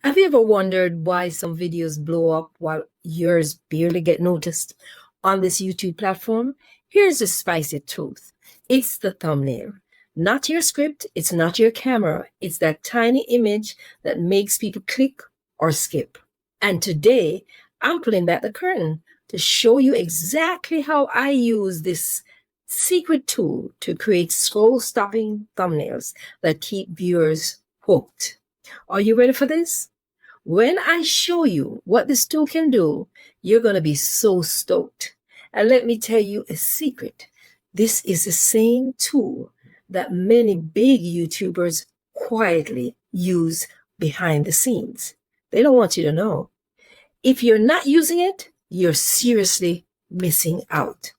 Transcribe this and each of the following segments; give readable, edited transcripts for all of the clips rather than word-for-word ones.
Have you ever wondered why some videos blow up while yours barely get noticed on this YouTube platform? Here's the spicy truth. It's the thumbnail. Not your script, it's not your camera, it's that tiny image that makes people click or skip. And today, I'm pulling back the curtain to show you exactly how I use this secret tool to create scroll-stopping thumbnails that keep viewers hooked. Are you ready for this? When I show you what this tool can do, you're going to be so stoked. And let me tell you a secret. This is the same tool that many big YouTubers quietly use behind the scenes. They don't want you to know. If you're not using it, you're seriously missing out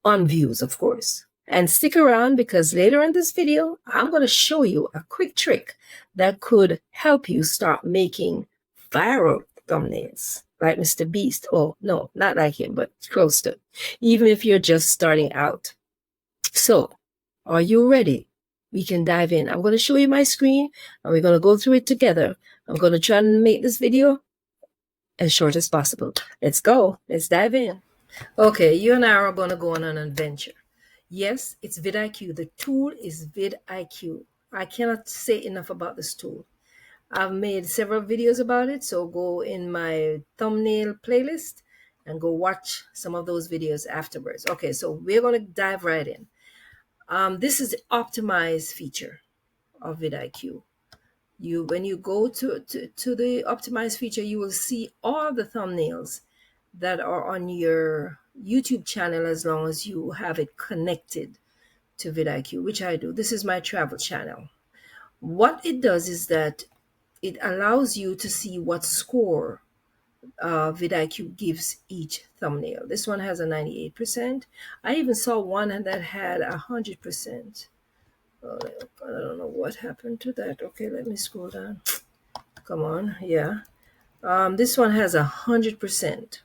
on views, of course. And stick around because later in this video, I'm going to show you a quick trick that could help you start making viral thumbnails like Mr. Beast. Oh, no, not like him, but close to. Even if you're just starting out. So, are you ready? We can dive in. I'm going to show you my screen and we're going to go through it together. I'm going to try and make this video as short as possible. Let's go. Let's dive in. Okay, you and I are going to go on an adventure. Yes, it's VidIQ. The tool is VidIQ. I cannot say enough about this tool. I've made several videos about it, so go in my thumbnail playlist and go watch some of those videos afterwards. Okay, so we're going to dive right in. This is the optimized feature of VidIQ. When you go to the optimized feature, you will see all the thumbnails that are on your YouTube channel as long as you have it connected to VidIQ, which I do. This is my travel channel. What it does is that it allows you to see what score VidIQ gives each thumbnail. This one has a 98%. I even saw one that had 100%. Oh, I don't know what happened to that. Okay, let me scroll down. Come on, yeah. This one has 100%.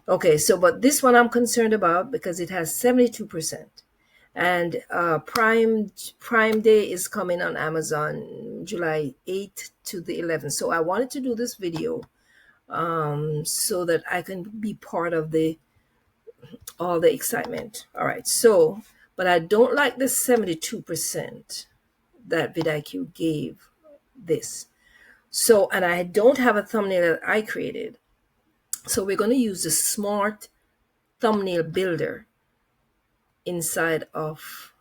Okay, so but this one I'm concerned about because it has 72%. And Prime Day is coming on Amazon July 8th to the 11th. So I wanted to do this video so that I can be part of all the excitement. All right, so, but I don't like the 72% that VidIQ gave this. So, and I don't have a thumbnail that I created. So we're going to use the smart thumbnail builder inside of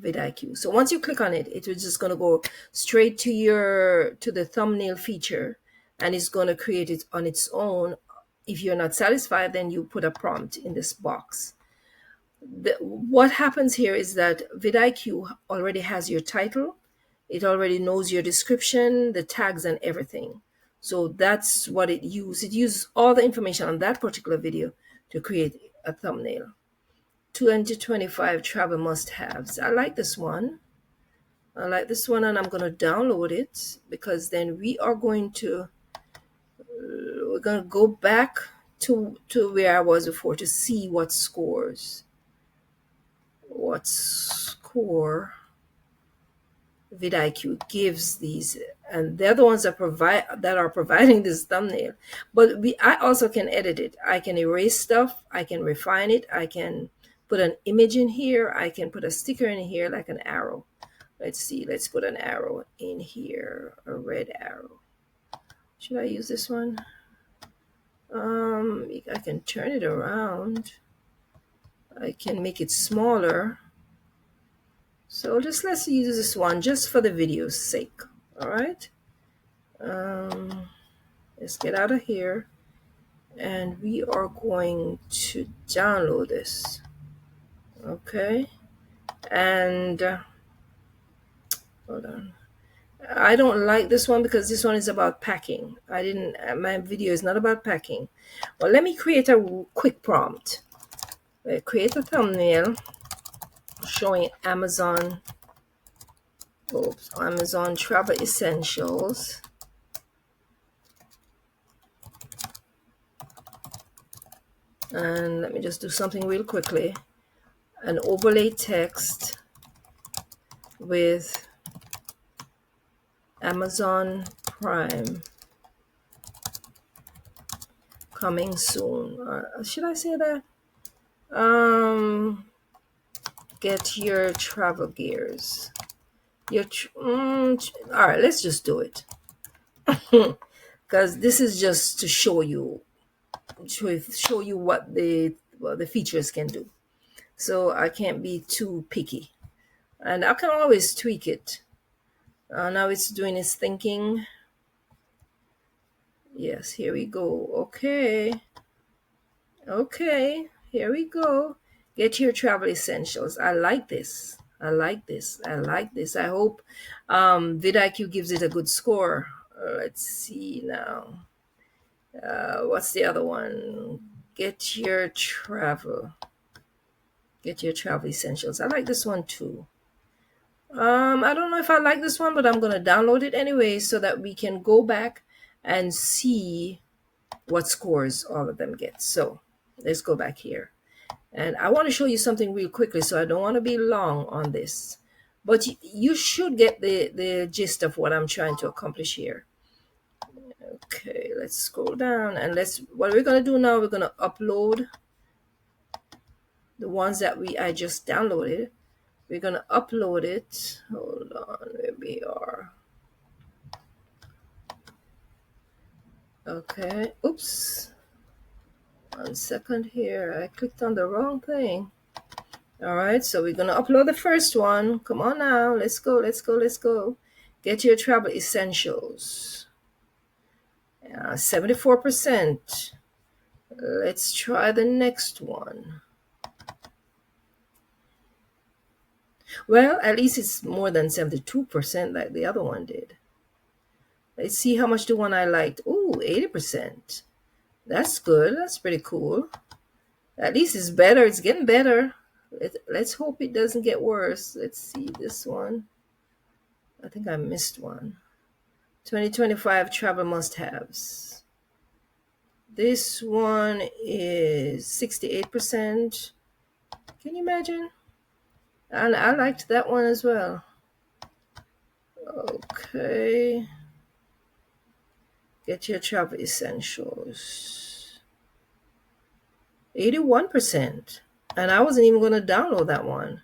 VidIQ. So once you click on it, it is just going to go straight to the thumbnail feature, and it's going to create it on its own. If you're not satisfied, then you put a prompt in this box. What happens here is that VidIQ already has your title. It already knows your description, the tags, and everything. So that's what it uses. It uses all the information on that particular video to create a thumbnail. 2025 travel must-haves. I like this one. And I'm going to download it because then we're going to go back to where I was before to see what score VidIQ gives these, and they're the ones that are providing this thumbnail. But I also can edit it. I can erase stuff. I can refine it. I can put an image in here. I can put a sticker in here like an arrow. Let's see. Let's put an arrow in here, a red arrow. Should I use this one? I can turn it around. I can make it smaller. So let's use this one just for the video's sake. All right. Let's get out of here, and we are going to download this. Okay. And hold on. I don't like this one because this one is about packing. My video is not about packing. Well, let me create a quick prompt. Create a thumbnail showing Amazon Travel Essentials. And let me just do something real quickly. An overlay text with Amazon Prime coming soon. Should I say that? Get your travel gears. All right, let's just do it. Because this is just to show you what the features can do. So I can't be too picky, and I can always tweak it. Now it's doing its thinking. Yes, here we go. Okay, here we go. Get your travel essentials. I like this. I like this. I like this. I hope VidIQ gives it a good score. Let's see now. What's the other one? Get your travel essentials. I like this one too. I don't know if I like this one, but I'm gonna download it anyway so that we can go back and see what scores all of them get. So let's go back here. And I want to show you something real quickly, so I don't want to be long on this. But you should get the gist of what I'm trying to accomplish here. Okay, let's scroll down and what we're going to do now, we're going to upload the ones that I just downloaded. We're going to upload it. Hold on, where we are. Okay, oops. 1 second here. I clicked on the wrong thing. All right, so we're going to upload the first one. Come on now. Let's go. Get your travel essentials. 74%. Let's try the next one. Well, at least it's more than 72% like the other one did. Let's see how much the one I liked. Ooh, 80%. That's good. That's pretty cool. At least it's better. It's getting better. Let's hope it doesn't get worse. Let's see this one. I think I missed one. 2025 travel must-haves. This one is 68%. Can you imagine? And I liked that one as well. Okay. Get your travel essentials. 81%. And I wasn't even going to download that one.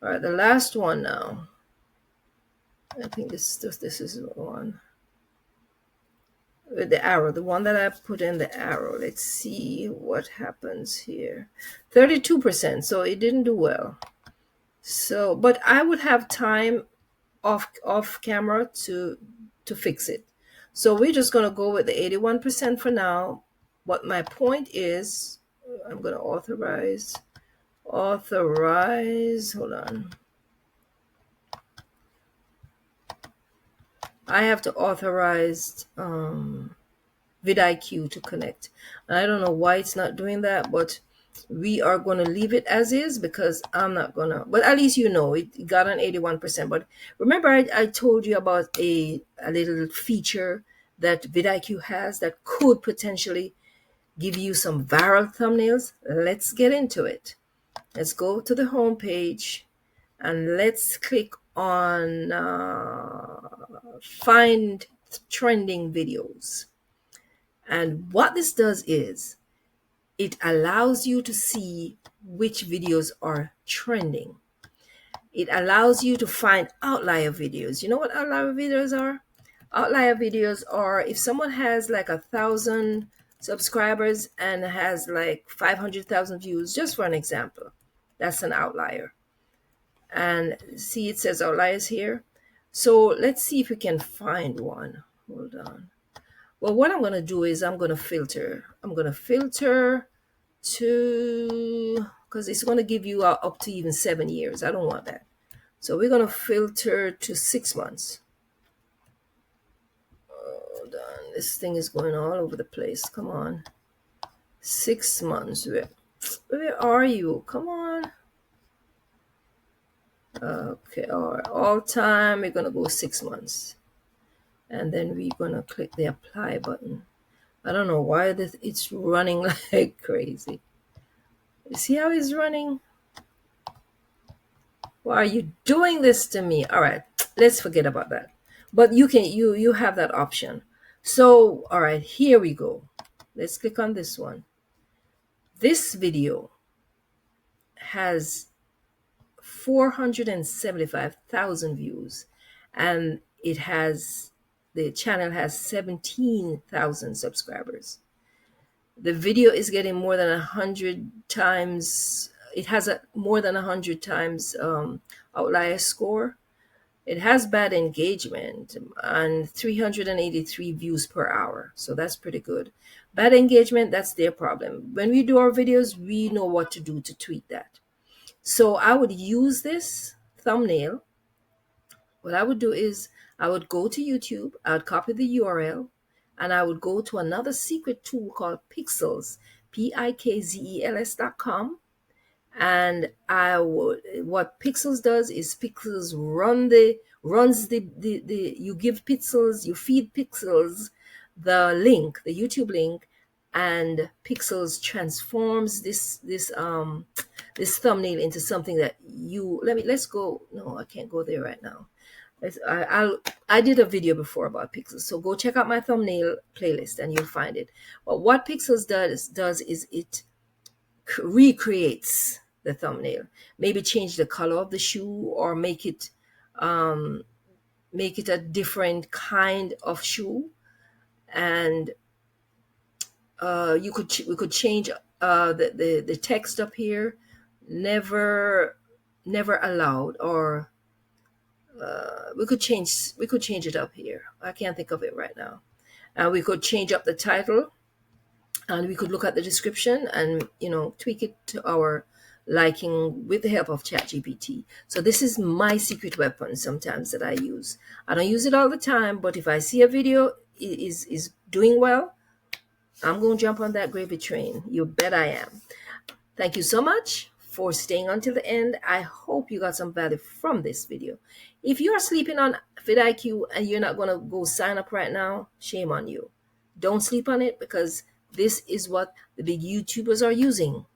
All right, the last one now. I think this is the one. With the arrow, the one that I put in the arrow. Let's see what happens here. 32%, so it didn't do well. So, but I would have time off camera to fix it. So we're just going to go with the 81% for now. But my point is, I'm going to authorize, hold on. I have to authorize VidIQ to connect. And I don't know why it's not doing that, but we are going to leave it as is because I'm not going to, but at least it got an 81%. But remember I told you about a little feature that VidIQ has that could potentially give you some viral thumbnails. Let's get into it. Let's go to the home page and let's click on find trending videos. And what this does is it allows you to see which videos are trending. It allows you to find outlier videos. You know what outlier videos are? Outlier videos are if someone has like 1,000 subscribers and has like 500,000 views, just for an example. That's an outlier. And see, it says outliers here. So let's see if we can find one. Hold on. Well, what I'm going to do is I'm going to filter. I'm going to filter to, because it's going to give you up to even 7 years. I don't want that. So we're going to filter to 6 months. Hold on. This thing is going all over the place. Come on. 6 months. Where are you? Come on. Okay. All time. We're going to go 6 months. And then we're going to click the apply button. I don't know why it's running like crazy. You see how it's running? Why are you doing this to me? All right, let's forget about that. But you have that option. So, all right, here we go. Let's click on this one. This video has 475,000 views, and the channel has 17,000 subscribers. The video is getting more than 100 times. It has more than 100 times outlier score. It has bad engagement and 383 views per hour. So that's pretty good. Bad engagement, that's their problem. When we do our videos, we know what to do to tweak that. So I would use this thumbnail. What I would do is I would go to YouTube, I would copy the URL, and I would go to another secret tool called Pixels, PIKZELS.com. And what Pixels does is Pixels you give Pixels, you feed Pixels the link, the YouTube link, and Pixels transforms this thumbnail into something that let's go. No, I can't go there right now. I did a video before about Pixels, so go check out my thumbnail playlist and you'll find it. But what Pixels does is it recreates the thumbnail. Maybe change the color of the shoe or make it a different kind of shoe, and we could change the text up here, never allowed, or we could change it up here. I can't think of it right now. We could change up the title, and we could look at the description and tweak it to our liking with the help of ChatGPT. So this is my secret weapon sometimes that I use. I don't use it all the time, but if I see a video is doing well, I'm going to jump on that gravy train. You bet I am. Thank you so much for staying until the end. I hope you got some value from this video. If you are sleeping on VidIQ and you're not going to go sign up right now, shame on you. Don't sleep on it, because this is what the big YouTubers are using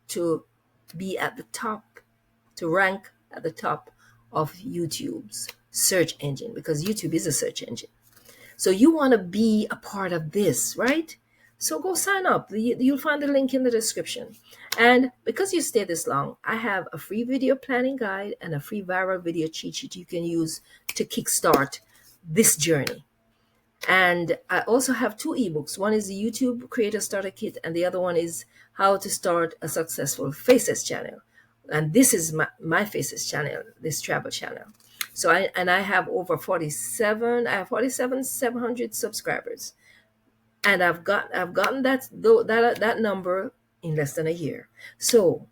to be at the top, to rank at the top of YouTube's search engine, because YouTube is a search engine. So you want to be a part of this, right? So go sign up. You'll find the link in the description. And because you stay this long, I have a free video planning guide and a free viral video cheat sheet you can use to kickstart this journey. And I also have 2 ebooks. One is the YouTube Creator Starter Kit, and the other one is how to start a successful Faceless channel. And this is my Faceless channel, this travel channel. So I have over 47,700 subscribers. And I've gotten that number in less than a year. So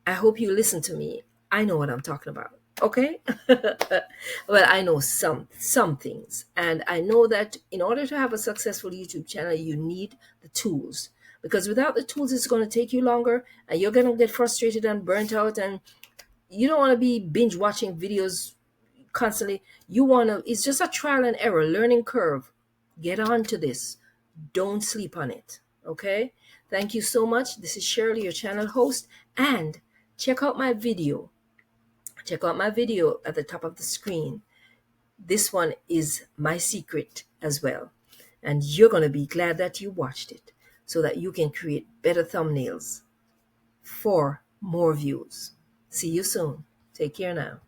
I hope you listen to me. I know what I'm talking about. Okay. Well, I know some things, and I know that in order to have a successful YouTube channel, you need the tools, because without the tools, it's going to take you longer, and you're going to get frustrated and burnt out, and you don't want to be binge watching videos constantly. It's just a trial and error learning curve. Get on to this. Don't sleep on it. Okay. Thank you so much. This is Shirley, your channel host, and check out my video. Check out my video at the top of the screen. This one is my secret as well. And you're going to be glad that you watched it, so that you can create better thumbnails for more views. See you soon. Take care now.